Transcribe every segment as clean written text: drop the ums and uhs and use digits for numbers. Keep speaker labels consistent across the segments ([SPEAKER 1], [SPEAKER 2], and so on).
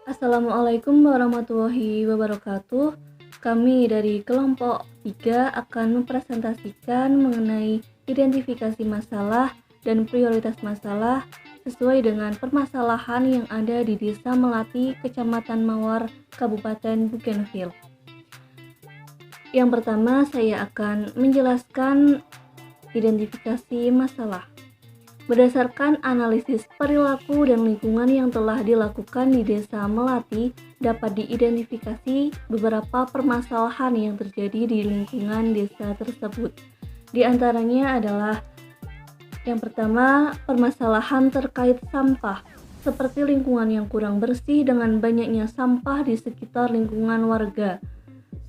[SPEAKER 1] Assalamualaikum warahmatullahi wabarakatuh. Kami dari kelompok 3 akan mempresentasikan mengenai identifikasi masalah dan prioritas masalah sesuai dengan permasalahan yang ada di Desa Melati, Kecamatan Mawar, Kabupaten Bugenville. Yang pertama, saya akan menjelaskan identifikasi masalah. Berdasarkan analisis perilaku dan lingkungan yang telah dilakukan di Desa Melati, dapat diidentifikasi beberapa permasalahan yang terjadi di lingkungan desa tersebut. Di antaranya adalah yang pertama, permasalahan terkait sampah, seperti lingkungan yang kurang bersih dengan banyaknya sampah di sekitar lingkungan warga.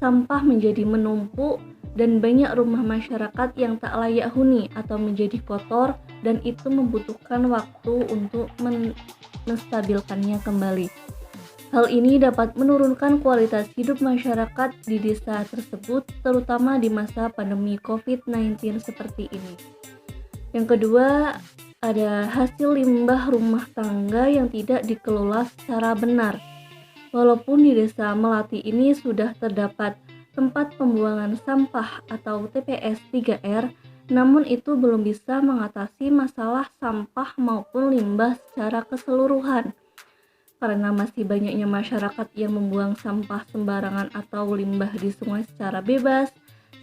[SPEAKER 1] Sampah menjadi menumpuk dan banyak rumah masyarakat yang tak layak huni atau menjadi kotor dan itu membutuhkan waktu untuk menstabilkannya kembali. Hal ini dapat menurunkan kualitas hidup masyarakat di desa tersebut, terutama di masa pandemi COVID-19 seperti ini. Yang kedua, ada hasil limbah rumah tangga yang tidak dikelola secara benar. Walaupun di Desa Melati ini sudah terdapat tempat pembuangan sampah atau TPS 3R, namun itu belum bisa mengatasi masalah sampah maupun limbah secara keseluruhan. Karena masih banyaknya masyarakat yang membuang sampah sembarangan atau limbah di sungai secara bebas.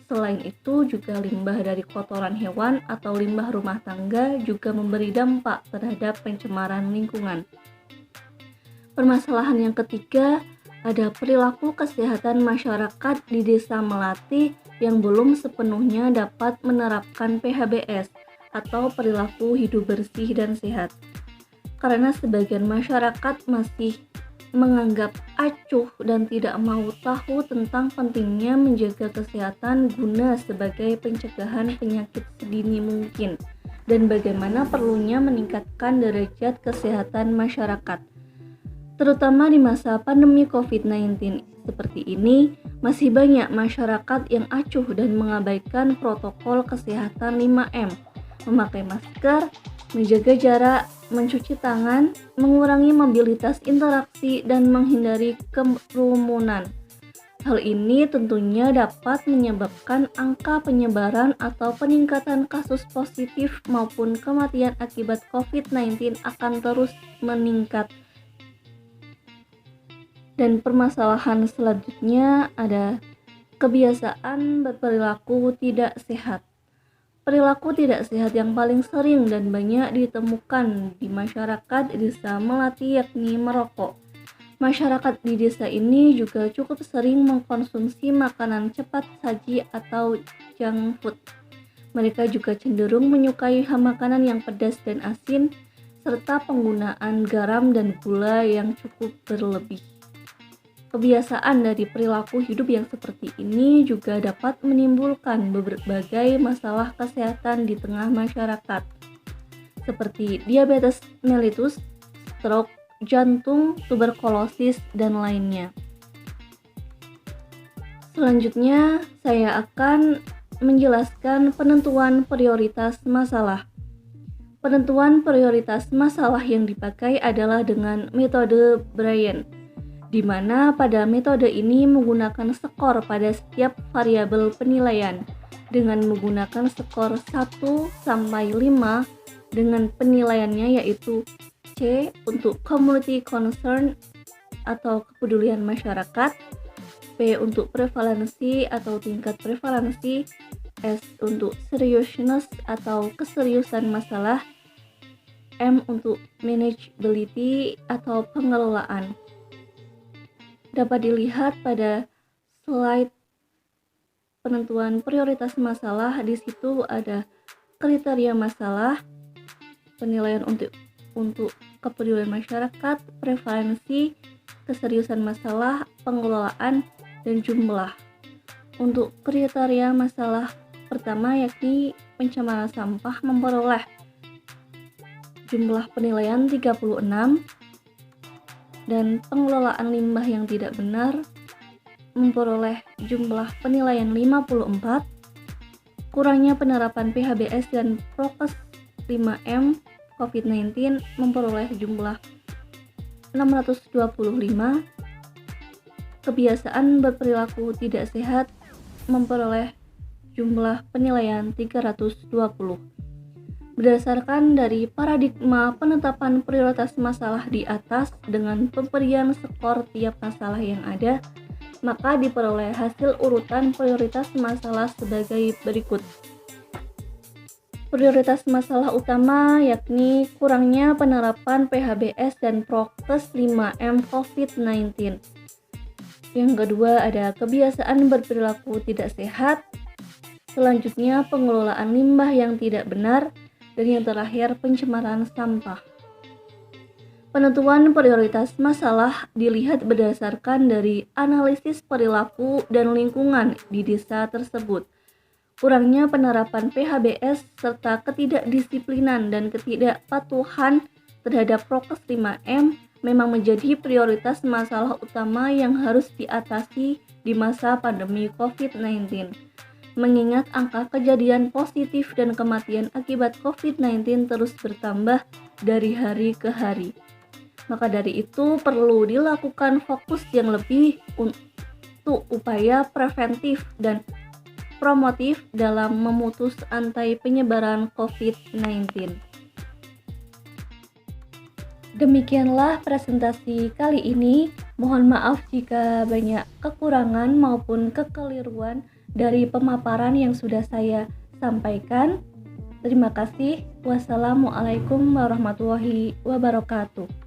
[SPEAKER 1] Selain itu juga limbah dari kotoran hewan atau limbah rumah tangga juga memberi dampak terhadap pencemaran lingkungan. Permasalahan yang ketiga, ada perilaku kesehatan masyarakat di Desa Melati yang belum sepenuhnya dapat menerapkan PHBS atau perilaku hidup bersih dan sehat. Karena sebagian masyarakat masih menganggap acuh dan tidak mau tahu tentang pentingnya menjaga kesehatan guna sebagai pencegahan penyakit sedini mungkin dan bagaimana perlunya meningkatkan derajat kesehatan masyarakat. Terutama di masa pandemi COVID-19 seperti ini, masih banyak masyarakat yang acuh dan mengabaikan protokol kesehatan 5M, memakai masker, menjaga jarak, mencuci tangan, mengurangi mobilitas interaksi, dan menghindari kerumunan. Hal ini tentunya dapat menyebabkan angka penyebaran atau peningkatan kasus positif maupun kematian akibat COVID-19 akan terus meningkat. Dan permasalahan selanjutnya ada kebiasaan berperilaku tidak sehat. Perilaku tidak sehat yang paling sering dan banyak ditemukan di masyarakat Desa Melati yakni merokok. Masyarakat di desa ini juga cukup sering mengkonsumsi makanan cepat saji atau junk food. Mereka juga cenderung menyukai makanan yang pedas dan asin, serta penggunaan garam dan gula yang cukup berlebih. Kebiasaan dari perilaku hidup yang seperti ini juga dapat menimbulkan berbagai masalah kesehatan di tengah masyarakat, seperti diabetes mellitus, stroke, jantung, tuberkulosis, dan lainnya. Selanjutnya, saya akan menjelaskan penentuan prioritas masalah. Penentuan prioritas masalah yang dipakai adalah dengan metode Bryan, di mana pada metode ini menggunakan skor pada setiap variabel penilaian dengan menggunakan skor 1 sampai 5 dengan penilaiannya yaitu C untuk community concern atau kepedulian masyarakat, P untuk prevalensi atau tingkat prevalensi, S untuk seriousness atau keseriusan masalah, M untuk manageability atau pengelolaan. Dapat dilihat pada slide penentuan prioritas masalah. Di situ ada kriteria masalah, penilaian untuk kepedulian masyarakat, prevalensi, keseriusan masalah, pengelolaan, dan jumlah. Untuk kriteria masalah pertama yakni pencemaran sampah memperoleh jumlah penilaian 36, dan pengelolaan limbah yang tidak benar memperoleh jumlah penilaian 54, kurangnya penerapan PHBS dan prokes 5M COVID-19 memperoleh jumlah 625, kebiasaan berperilaku tidak sehat memperoleh jumlah penilaian 320. Berdasarkan dari paradigma penetapan prioritas masalah di atas dengan pemberian skor tiap masalah yang ada, maka diperoleh hasil urutan prioritas masalah sebagai berikut. Prioritas masalah utama yakni kurangnya penerapan PHBS dan Prokes 5M COVID-19. Yang kedua ada kebiasaan berperilaku tidak sehat. Selanjutnya pengelolaan limbah yang tidak benar. Dan yang terakhir pencemaran sampah. Penentuan prioritas masalah dilihat berdasarkan dari analisis perilaku dan lingkungan di desa tersebut. Kurangnya penerapan PHBS serta ketidakdisiplinan dan ketidakpatuhan terhadap Prokes 5M memang menjadi prioritas masalah utama yang harus diatasi di masa pandemi COVID-19. Mengingat angka kejadian positif dan kematian akibat COVID-19 terus bertambah dari hari ke hari. Maka dari itu perlu dilakukan fokus yang lebih untuk upaya preventif dan promotif dalam memutus rantai penyebaran COVID-19. Demikianlah presentasi kali ini. Mohon maaf jika banyak kekurangan maupun kekeliruan dari pemaparan yang sudah saya sampaikan. Terima kasih. Wassalamualaikum warahmatullahi wabarakatuh.